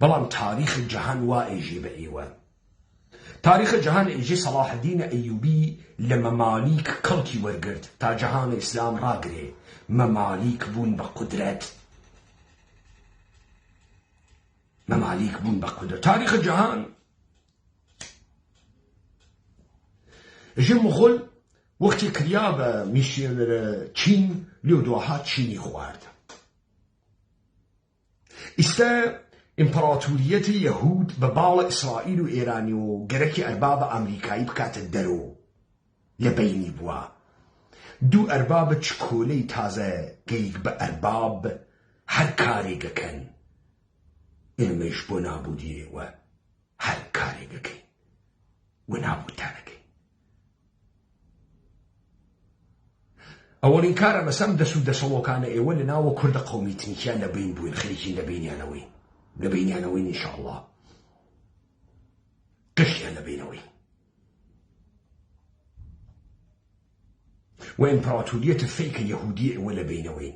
بەڵام تاریخ جەهان وا ئێژێ بە ئێوە تاریخ جەهان ئێژێ سەلاح الدین ئەیوبی لە مەمالیک کەڵکی وەرگرت تا جەهان ئیسلام ڕاگرێ مەمالیک بوون بە قودرەت تاریخ جەهان ژێ مغۆل وەختی کریا بە میشیۆنەرە چین لێو دواها چینی خوارد ئیستا ئیمپراتوریەتی یەهود بە باڵە ئیسرائیل و ئێرانی و گەرەکی ئەربابە ئەمریکایی بکاتە دەرۆ لە بەینی بووە دوو ئەربابە چکۆلەی تازە گەیک بە ئەرباب هەر کارێگەکەن ئێمەش بۆ نابوودیەوە هەر کارێگەکەین و نابوودتانەکەین ئەوەڵین کارە بەسەم دەست و دەسەڵۆکانە ئێوە لە ناوە کوردە قەومیتنیکیان لە بین بووین خەریکین لە بینیانەوەی ئینشاءڵڵا گشتیان لە بینەوەی و ئیمپراتوریەتە فەیکە یەهودی ئێوە لە بینەوەی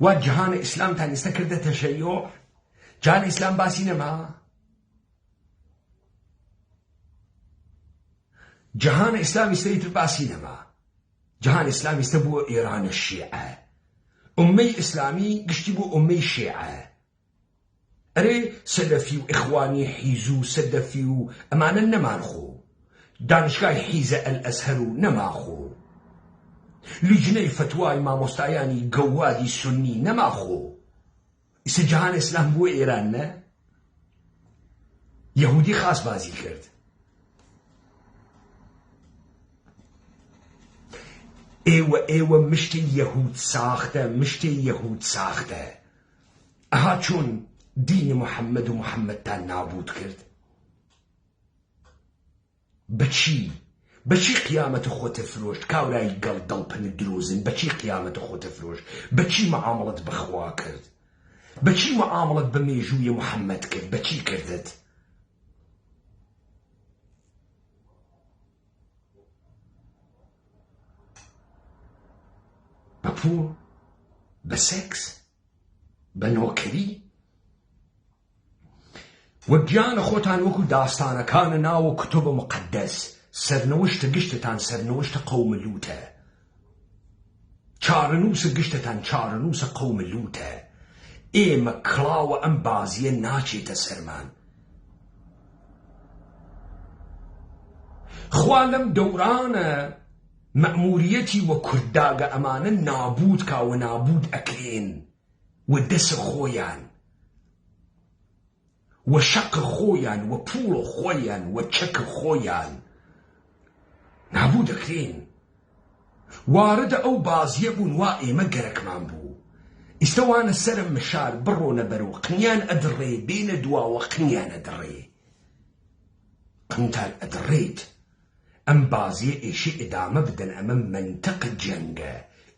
وا جەهانە ئیسلامتان ئێستا کردە تەشەیع جان ئیسلام باسی نەما جەهانە ئیسلامی ئێستا باسی نەما جەهان ئیسلامی ئێستا بووە ئێرانە شیعە ئوممەی ئیسلامی گشتی بوو ئوممەی شیعە ئەرێ سەلەفی و ئیخوانی حیز و سەدەفی و ئەمانە نەمانخۆ دانشگای حیزە ئەلئەزهەر و نەماخۆ لیجنەی فتوای مامۆستایانی گەوادی سونی نەماخۆ ئیسە جەهان ئیسلام بووە ئێران نە یەهودی خاس بازی کرد ئێوە مشتی یەهود ساختە ئەها چۆن دینی محەممەد و محەممەدتان نابود کرد بەچی قیامەتە خۆتە فرۆشت کاورایی گەڵ دڵپنت درۆزن بەچی قیامەتە خۆتە فرۆشت بەچی مەعامەڵەت بەخوا کرد بەچی مەعامەڵەت بە مێژووی محەممەد کرد بەچی کردت بە پوڵ بە سێکس بە نۆکەری وەک گیانە خۆتان وەکو داستانەکانە ناوە کتۆبە مقەدەس سەرنەوشتە گشتتان سەرنەوشتە قەومە لووتە چارەنووسە گشتتان چارەنووسە قەومە لووتە ئێمە کڵاوە ئەم بازیە ناچێتە سەرمان خوا لەم دەورانە مەئموریەتی وە کورداگە ئەمانە نابود کاوە نابود ئەکرێن و دەسە خۆیان و شەق خۆیان و پوڵ خۆیان و چەک خۆیان نابود ئەکرێن وارد ئەو بازیە بوون وا ئێمە گەرەکمان بوو. ئیستەوانە سەرم مشار بڕۆنە بەرەو قنیان ئەدڕێ بێنە دواوە قنیان ئەدڕێ. قنتان ئەدڕێت. ئەم بازیە ئێشی ئیدامە بدەن، ئەمە منتەق جەنگە،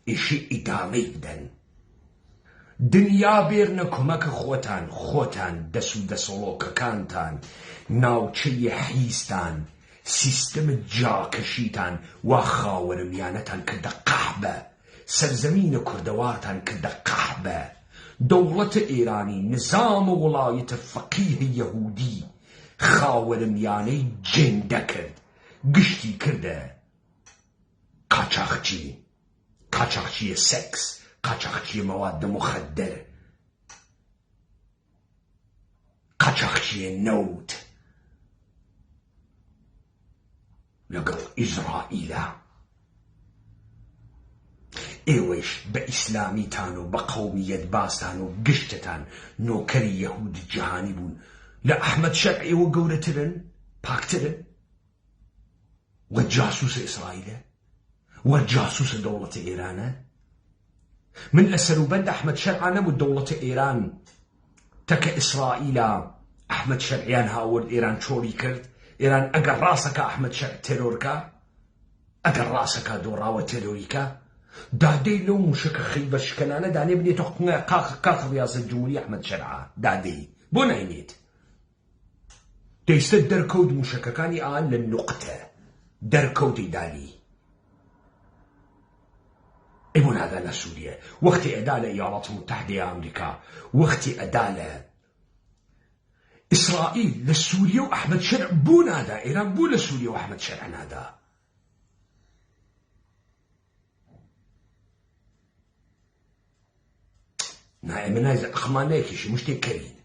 ئێشی ئیدامەی بدەن. دنیا بێرنە کۆمەکە خۆتان دەس و دەسەڵۆکەکانتان، ناوچەی حیستان، سیستەمە جاکەشیتان وا خاوەرمیانەتان کردە قەحبە، سەرزەمینە کوردەوارتان کردە قەحبە. دەوڵەتە ئێرانی نظامە وڵایەتە فەقیهە یەهودی خاوەرمیانەی جێندە کرد، گشتی کردە قاچاقچی، قاچاقچیە سەکس، قاچاقچیە مەوادە مخەدەر، قاچاقچیە نەوت لەگەڵ ئیزرائیلە. ئێوەش بە ئیسلامیتان و بە قەومیەت باستان و گشتتان نۆکەری یەهود جیهانی بوون. لە ئەحمەد شەرع ئێوە گەورەترن، پاکترن، وە جاسووسە ئیسرائیلە، وە جاسووسە دەوڵەتە ئێرانە. من لە سەروبەند ئەحمەد شەرعا نەبوو دەوڵەتە ئێران تەکە ئیسرائیلە ئەحمەد شەرعیان هاورد ئێران چۆری کرد. ئێران ئەگەر ڕاستەکە ئەحمەد شەرع تێرۆرکە، ئەگەر ڕاستەکە دۆڕاوە تێرۆریکە، دادەی لەو موشەکە خەیبەرشکەنانە دانێ بنێتە قاق ڕیاسەت جمهوری ئەحمەد شەرعا. دادەی بۆ ناینێت؟ دەیستە دەرکەوت موشەکەکانی ئان لە نوقتە دەرکەوتی دانی. ئەبوون هذا لە سووریە، وەختی ئەدا لە ئیاڵات متحدەی ئەمریکا، وەختی ئەدا لە ئیسرائیل، لە سووریە و ئەحمەد شەرع بوو نادا. ئێران بوو لە سووریە و ئەحمەد شەرع نادا. ئێمە نایزە ئەخمان نایکێشی مشتێک کەرین.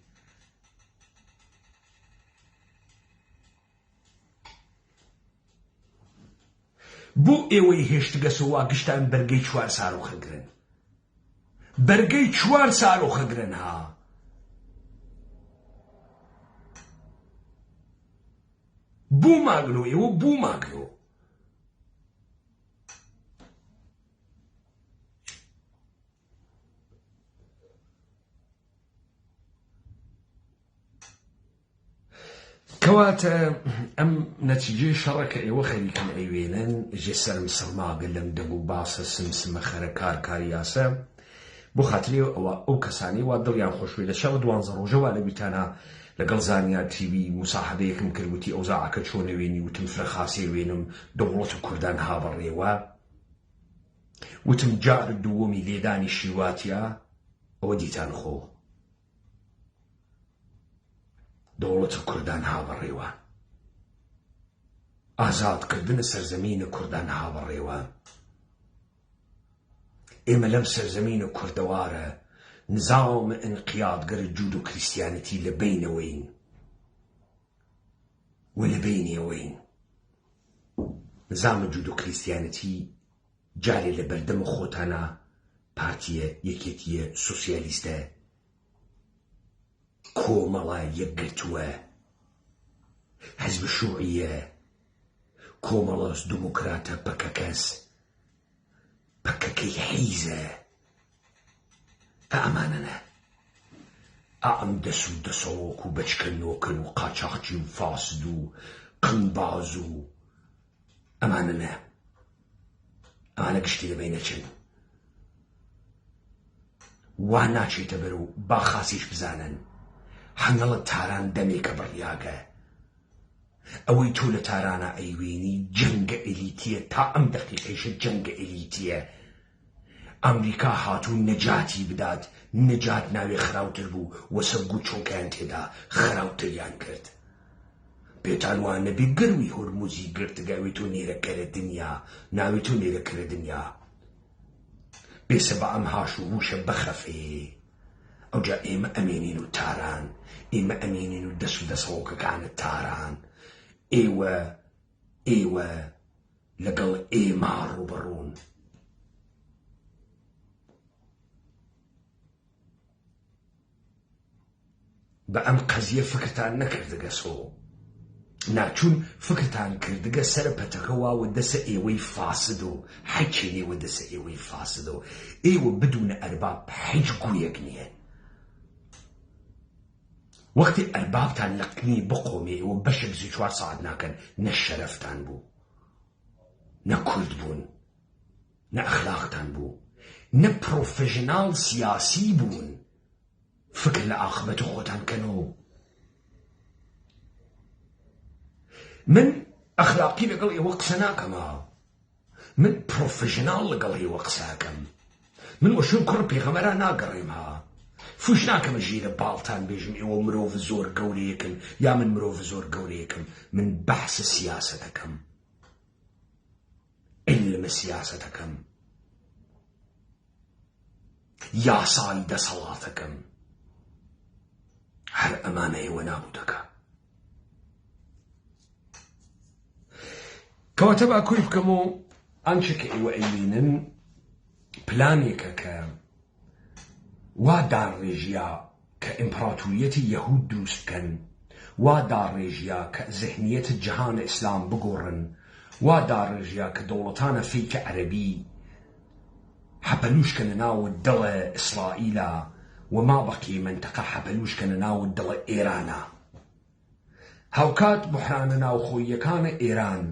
بۆ ئێوەی هێشتگەسەوە گشتان بەرگەی 4 سارۆخەگرن، بەرگەی 4 سارۆخەگرن ها. بوو ماگرۆ ئێوە بوو ماگرۆ. کەواتە ئەم نەتیجەی شەڕەکە ئێوە خەریکن ئەیوێنن ژێ سەرم سەڵماگە لەم دەبوو باسە سمسمە خەرە کاری یاسە بۆ خاتری ئەوە ئەو کەسانی وا دڵیان خۆشوێ لە شەو 12 ڕۆژەوە لە بیتانە لەگەڵ زانیار تیوی موساحەبەیەکم کردوتی ئەو زاعەکە چۆنە وێنی وتم فرەخاسێ وێنم دەوڵەت و کوردان هابەڕێوە. وتم جار دووەمی لێدانی شیواتیە ئەوە دیتان خۆ دەوڵەت و کوردان هابەڕێوە، ئازادکردنە سەرزەمینە کوردان هابەڕێوە. ئێمە لەم سەرزەمینە کوردەوارە نظام ئینقیادگەر جود و کریسیانەتی لە بینەوەین و لە بینەوەین. نظام جود و کریسیانەتی جارێ لە بەردەمە خۆتانە پارتیە یەکێتیە سۆسیالیستە کۆمەڵە یەکگرتووە، حەزب شووعیە، کۆمەڵە دموکراتە، پەکەکەس پەکەکەی حیزە. ئەمانەنە ئەم دەس و دەسەڵۆک و بەچکە نۆکن و قاچاقچی و فاسد و قنباز و ئەمانەنە ئەمانە گشتی لەبەی نەچن. وا ناچێتە بەرەو با خاسیش بزانن هەنگەڵە تاران دەمێکە بڕیاگە. ئەوەی تۆ لە تارانە ئەیوێنی جەنگە ئەلیتیە، تا ئەم دەقیقەیشە جەنگە ئەلیتیە. ئەمریکا هاتوو نەجاتی بدات، نەجات ناوێ خراوتر بوو، وەسەبگ و چۆنکیان تێدا خراوتریان کرد. پێتان وانە بێ گەروی هۆرموزی گرتگاوی تۆ نێرەکەرە دنیا، ناوی تۆ نێرەکەرە دنیا بێسە بە ئەم هاش و هوشە بەخەفێ. ئەوجا ئێمە ئەمێنین و تاران، ئێمە ئەمێنین و دەس و دەسەڵۆکەکانە تاران. ئێوە لەگەڵ ئێمە ڕوبەڕوون. بە ئەم قەزیە فکرتان نەکردگەسۆ ناچون فکرتان کردگە سەرە پەتەکەوا و دەسە ئێوەی فاسد و حەچێنێوە دەسە ئێوەی فاسد و ئێوە بدونە ئەرباب هیچ گوێیەک نییە. وەختی ئەربابتان لە قنی بقۆمێ ئێوە بەشێک 24 ساعت ناکەن، نە شەرەفتان بوو، نە کورد بوون، نە ئەخلاقتان بوو، نە پرۆفێژناڵ سیاسی بوون. فکر لە ئاخبەت خۆتان کەنەوە. من ئەخلاقی لەگەڵ ئێوە قسە ناکەمەوە، من پرۆفێژناڵ لەگەڵ ئێوە قسەکەم. من وەشوێن کوڕ پێغەمبەران ناگەڕێمەوە، فوش ناکەمە ژیرە باڵتان بێژم ئێوە مرۆڤ زۆر گەورەیەکن یا من مرۆڤ زۆر گەورەیەکم. من بەحس سیاسەتەکەم، علمە سیاسەتەکەم، یاسای دەسەڵاتەکەم. هەر ئەمانە ئێوە نابوو دەکا. کەواتە با کوی بکەم و ئەنچە کە ئێوە ئەیبینن پلانێکە کە وا داڕێژیا کە ئیمپراتوریەتی یەهود دروست بکەن، وا داڕێژیا کە زەحنیەتە جەهانە ئیسلام بگۆڕن، وا داڕێژیا کە دەوڵەتانە فەیکە عەرەبی حەپەلوشکەنە ناو دڵە ئیسرائیلە و مابەقی منتەقە حەپەلوشکەنە ناو دڵە ئێرانە. هاوکات بحرانە ناوخۆییەکانە ئێران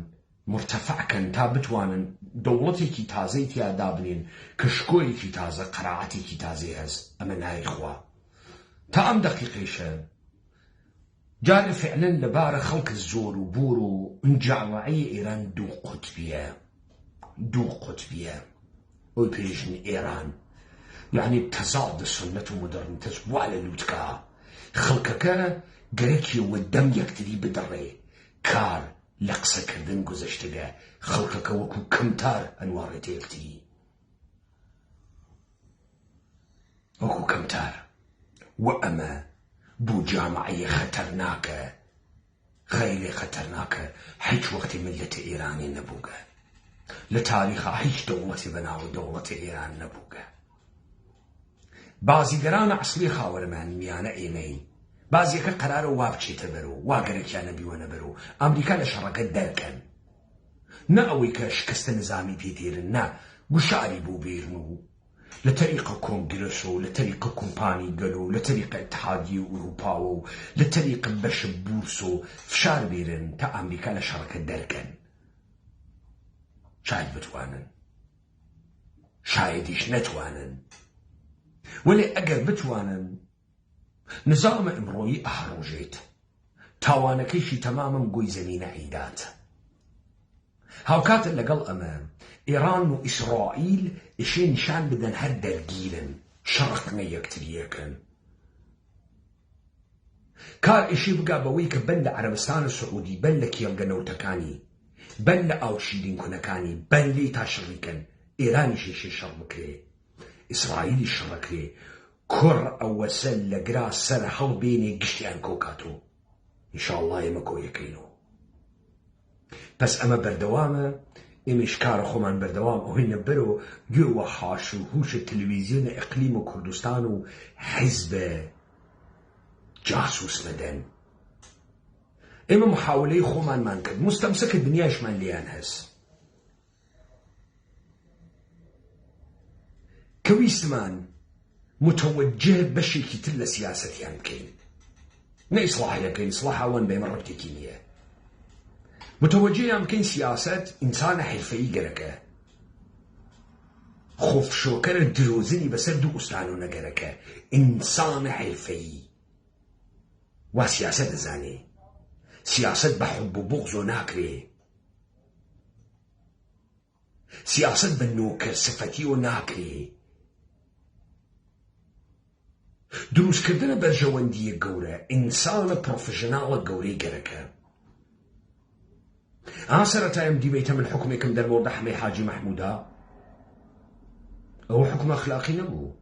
مرتفعکەن تا بتوانن دەوڵەتێکی تازەی تیادا بنێن کە شکۆیەکی تازە، قەرەعەتێکی تازەی هەست. ئەمە نایخوا تا ئەم دەقیقەیشە جارە فعلەن لەبارە خەڵک زۆر و بور و ئنجاڵەعەی ئێران دوو قوتبیە. ئەوی پێشن ئێران یعنی تەزاد سنەت و مۆدەرنیتەت وا لە لووتکە خەڵکەکە گەرەکیەوە دەم یەکتری بدەڕێ. کار لە قسەکردن گوزەشتگە خەڵکەکە وەکو کەمتار ئەنوارێتە یەکتری، وەکو کەمتار. و ئەمە بوو جامعەیە خەتەرناکە، غەیرێ خەتەرناکە. هیچ وەختی ملەتە ئێرانی نەبووگە لە تاریخا، هیچ دەوڵەتی بەناو دەوڵەتە ئێران نەبووگە. بازیگەرانە عەسڵی خاوەرمانیانە ئێمەین، بازیەکە قەرارە وا بچێتە بەرەو، وا گەرەکیانە بیوەنە بەرەو. ئەمریکا لە شەڕەکە دەرکەن، نە ئەوەی کە شکستە نظامی پێدێرن، نە گوشاری بوو بێرن و لە تەریقە کۆنگرس و لە تەریقە کۆمپانی گەلۆ و لە تەریقە ئیتحادیە ئوروپاوە و لە تەریقە بەشە بورس و فشار بێرن تا ئەمریکا لە شەڕەکە دەرکەن. شاید بتوانن، شایدیش نەتوانن، وەلێ ئەگەر بتوانن نظامە ئەمڕۆیی ئەهەڕۆژێت، تاوانەکەیشی تەمامەم گۆی زەمینە عیدات. هاوکاتە لەگەڵ ئەمە ئێران و ئیسرائیل ئیشێ نیشان بدەن هەر دەرگیرن، شەڕقنە یەکتریەکەن. کار ئیشی بگا بەوەی کە بەن لە عەرەبستانە سعودی، بەن لە کێڵگەنەوتەکانی، بەن لە ئاوشیرین کونەکانی، بەن لێی تا شەڕیکەن. ئێرانیشێ شەڕ بکرێ، ئیسرائیلی شەڕەکرێ، کوڕ ئەوەسە لە گرا سەر هەڵبێنێ گشتیان کۆکاتۆ. ئینشاءڵڵا ئێمە کۆیەکەینەوە. پس ئەمە بەردەوامە، ئێمەش کارە خۆمان بەردەوام ئەوەینە بەرەوە گوێوە حاش و هوشە تەلەڤیزیۆنە ئیقلیمە کوردستان و حیزبە جاسووس مەدەن. ئێمە محاولەی خۆمانمان کرد، مستەمسەکە دنیاشمان لێیان هەست کە ویستمان متوجه بەشێکی تر لە سیاسەتیان بکەین، نە ئیسلاحیەکەین، ئیسلاح ئەوەن بێمە ڕەبتێکی نییە. متوجهیان بکەین سیاسەت ئینسانە حرفەیی گەرەکە، خۆفشۆکەرە درۆزنی بەسەر دوو ئوستانۆنە گەرەکە، ئینسانە حرفەیی وا سیاسەت دەزانێ. سیاسەت بە حوب و بوغزۆ ناکرێ، سیاسەت بە نۆکەر سفەتیۆ ناکرێ. دروستکردنە بەرژەوەندیە گەورە، ئینسانە پرۆفێژناڵە گەورەی گەرەکە. سەرەتایم دیبێتە من حکومێکم دەربەوەردە حمەی حاجی مەحموودە، ئەوە حکومە ئەخلاقی نەبوو،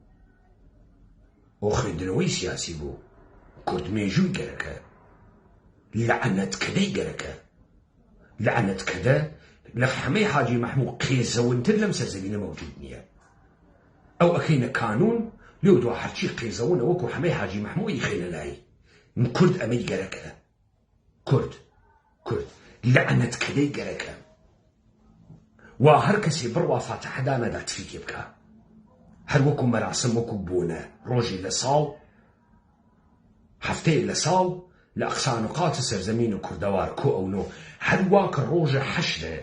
ئەو خوێندنەوەی سیاسی بوو، کورتمێژووی گەرەکە، لەعنەتکەدەی گەرەکە. لەعنەتکەدە لە حمەی حاجی مەحموود قێزەونتر لەم سەرزەوینە مەوجود نییە. ئەو ئەکەینە کانون، لێو دوا هەرچی قێزەونە وەکو حمەی حاجی مەحموودی خێنە لای. من کورد ئەمەی گەرەکە، کورد کورد لعنت کەدەی گەرەکە وا هەر کەسێ بڕوا فاتحەدانەدا تریکێ بکە هەر وەکو مەراسم وەکو بوونە ڕۆژی لە ساڵ هەفتەیە لە ساڵ لە ئەقسانوقاتە سەرزەمین و کوردەوار کۆ ئەونۆ هەروە کە ڕۆژە حەشرە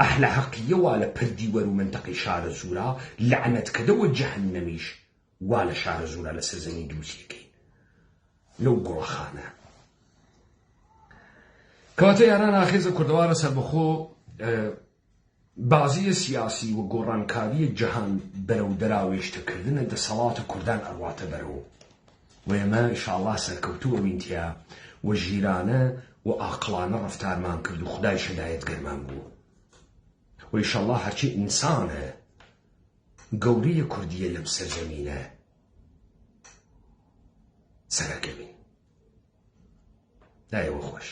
ئەهلە حەقیە وا لە پردی وەر و منتەقی شارە زورا لعنت کەدەوە جەهەنەمیش وا لە شارە زورا لە سەرزەمین دروستیەکەین لەو گوڵەخانە کەواتە یاران ئاخێزە کوردەوارە سەربەخۆ بازیە سیاسی و گۆڕانکاریە جەهان بەرەو دەراوێشتەکردنە دەسەڵاتە کوردان ئەڕواتە بەرەوە و ئێمە ئینشاڵڵا سەرکەوتووە بینتیا و ژیرانە و ئاقلانە ڕەفتارمان کرد و خودای شەدایەتگەرمان بوو و ئینشاڵڵا هەرچی ئینسانە گەورەیە کوردیە لەم سەرزەمینە سەرەکەوین دایەوە خۆش